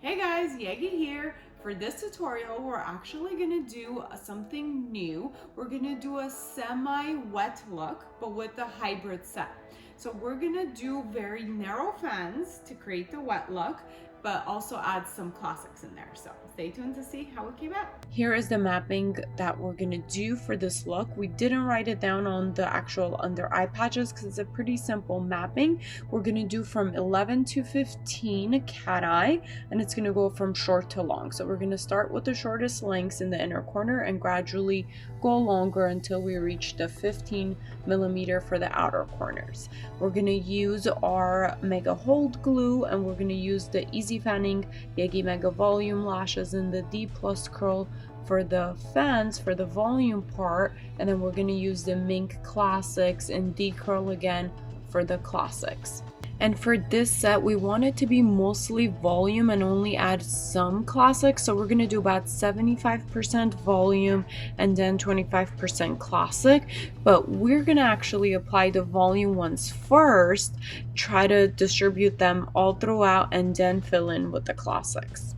Hey guys, Yegi here. For this tutorial, we're actually gonna do something new. We're gonna do a semi-wet look, but with the hybrid set. So we're gonna do very narrow fans to create the wet look, but also add some classics in there. So stay tuned to see how it came out. Here is the mapping that we're gonna do for this look. We didn't write it down on the actual under eye patches because it's a pretty simple mapping. We're gonna do from 11 to 15 cat eye, and it's gonna go from short to long. So we're gonna start with the shortest lengths in the inner corner and gradually go longer until we reach the 15 millimeter for the outer corners. We're gonna use our Mega Hold glue, and we're gonna use the Easy Fanning Yegi Mega Volume lashes in the D plus curl for the fans for the volume part, and then we're gonna use the Mink Classics and D curl again for the classics. And for this set, we want it to be mostly volume and only add some classics. So we're gonna do about 75% volume and then 25% classic. But we're gonna actually apply the volume ones first, try to distribute them all throughout, and then fill in with the classics.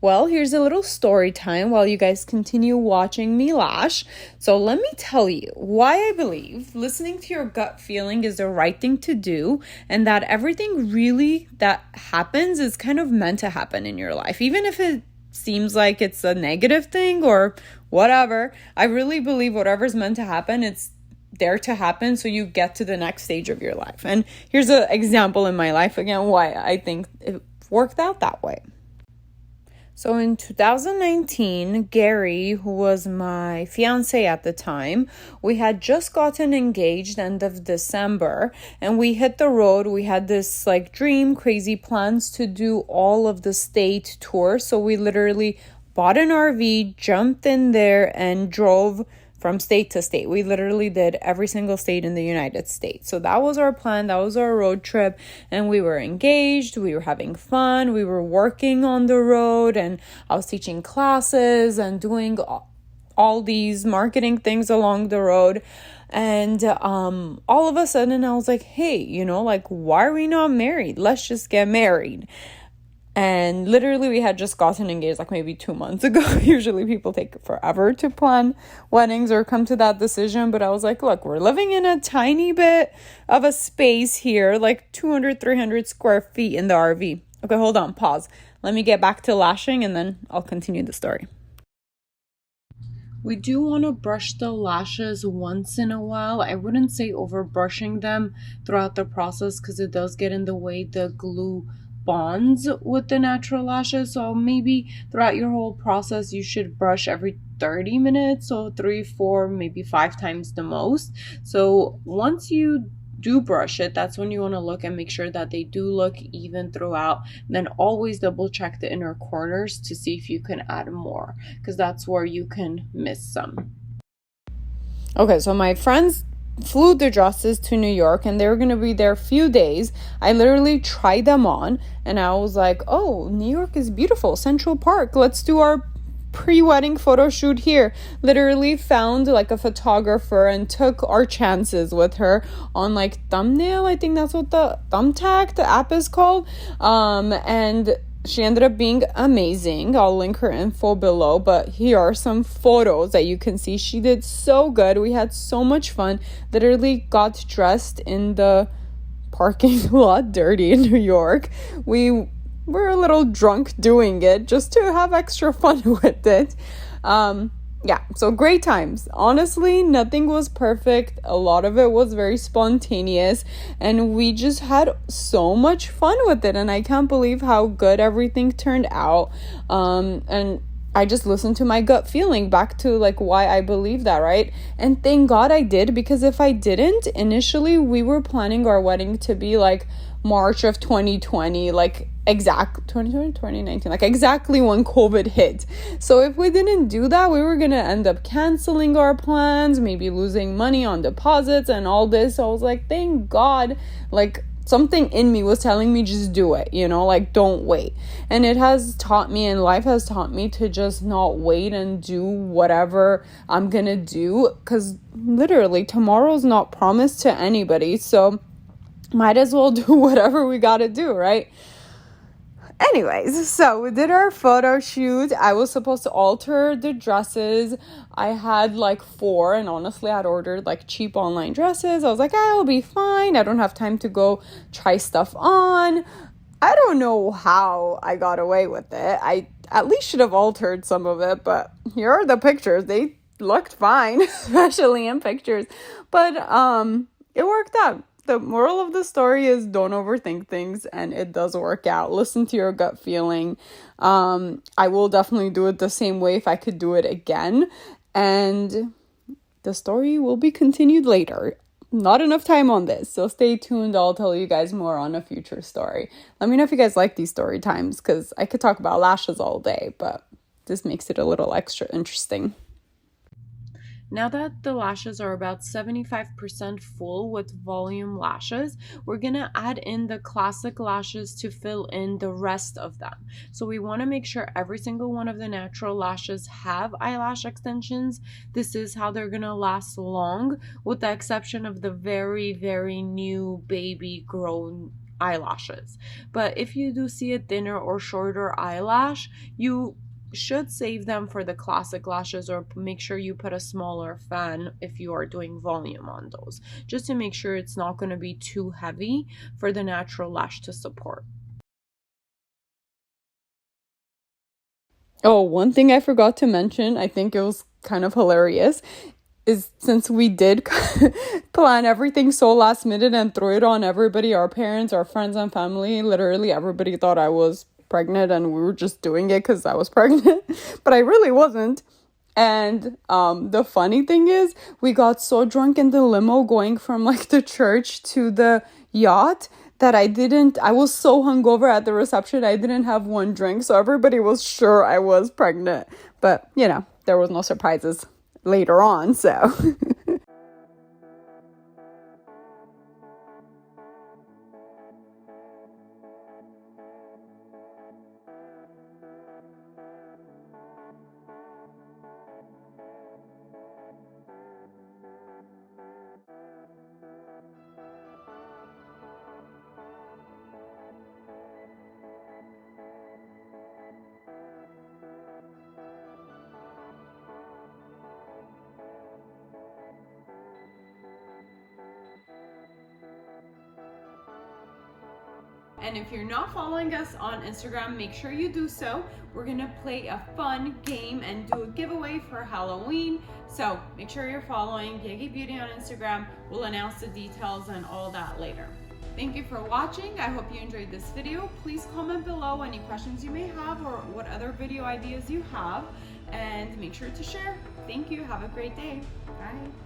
Well, here's a little story time while you guys continue watching me lash. So let me tell you why I believe listening to your gut feeling is the right thing to do, and that everything really that happens is kind of meant to happen in your life. Even if it seems like it's a negative thing or whatever, I really believe whatever's meant to happen, it's there to happen so you get to the next stage of your life. And here's an example in my life again why I think it worked out that way. So in 2019, Gary, who was my fiance at the time, we had just gotten engaged end of December, and we hit the road. We had this like dream, crazy plans to do all of the state tour. So we literally bought an RV, jumped in there, and drove from state to state. We literally did every single state in the United States. So that was our plan. That was our road trip. And we were engaged. We were having fun. We were working on the road. And I was teaching classes and doing all these marketing things along the road. And all of a sudden I was like, hey, like, why are we not married? Let's just get married. And literally we had just gotten engaged like maybe 2 months ago. Usually people take forever to plan weddings or come to that decision. But I was like, look, we're living in a tiny bit of a space here, like 200, 300 square feet in the RV. Okay, hold on, pause. Let me get back to lashing and then I'll continue the story. We do want to brush the lashes once in a while. I wouldn't say over brushing them throughout the process because it does get in the way the glue bonds with the natural lashes. So maybe throughout your whole process you should brush every 30 minutes, so 3, 4, maybe 5 times the most. So once you do brush it, that's when you want to look and make sure that they do look even throughout. Then always double check the inner corners to see if you can add more, because that's where you can miss some. Okay, so my friends flew the dresses to New York and they were going to be there a few days. I literally tried them on and I was like, oh, New York is beautiful. Central Park. Let's do our pre-wedding photo shoot here. Literally found like a photographer and took our chances with her on like Thumbnail. I think that's what the Thumbtack, the app is called. And she ended up being amazing. I'll link her info below, but here are some photos that you can see. She did so good. We had so much fun. Literally got dressed in the parking lot dirty in New York. We were a little drunk doing it just to have extra fun with it. Yeah, so great times. Honestly, nothing was perfect. A lot of it was very spontaneous, and we just had so much fun with it, and I can't believe how good everything turned out. And I just listened to my gut feeling, back to like why I believe that, right? And thank God I did, because if I didn't, initially we were planning our wedding to be like March of 2020, like exact 2019, like exactly when COVID hit. So if we didn't do that, we were gonna end up canceling our plans, maybe losing money on deposits and all this. So I was like, thank God, like something in me was telling me just do it, like don't wait. And it has taught me, and life has taught me, to just not wait and do whatever I'm gonna do, because literally tomorrow's not promised to anybody. So might as well do whatever we gotta do, right? Anyways, so we did our photo shoot. I was supposed to alter the dresses. I had like 4, and honestly, I'd ordered like cheap online dresses. I was like, I'll be fine. I don't have time to go try stuff on. I don't know how I got away with it. I at least should have altered some of it, but here are the pictures. They looked fine, especially in pictures. But it worked out. The moral of the story is don't overthink things, and it does work out. Listen to your gut feeling. I will definitely do it the same way if I could do it again. And the story will be continued later. Not enough time on this, so stay tuned. I'll tell you guys more on a future story. Let me know if you guys like these story times, because I could talk about lashes all day, but this makes it a little extra interesting. Now that the lashes are about 75% full with volume lashes, we're going to add in the classic lashes to fill in the rest of them. So we want to make sure every single one of the natural lashes have eyelash extensions. This is how they're going to last long, with the exception of the very, very new baby grown eyelashes. But if you do see a thinner or shorter eyelash, you should save them for the classic lashes, or make sure you put a smaller fan if you are doing volume on those, just to make sure it's not going to be too heavy for the natural lash to support. Oh, one thing I forgot to mention, I think it was kind of hilarious, is since we did plan everything so last minute and throw it on everybody, our parents, our friends and family, literally everybody thought I was pregnant, and we were just doing it because I was pregnant, but I really wasn't. And the funny thing is, we got so drunk in the limo going from like the church to the yacht that I was so hungover at the reception, I didn't have one drink, so everybody was sure I was pregnant. But you know, there was no surprises later on, so and if you're not following us on Instagram, make sure you do so. We're gonna play a fun game and do a giveaway for Halloween. So make sure you're following Yegi Beauty on Instagram. We'll announce the details and all that later. Thank you for watching. I hope you enjoyed this video. Please comment below any questions you may have or what other video ideas you have, and make sure to share. Thank you. Have a great day. Bye.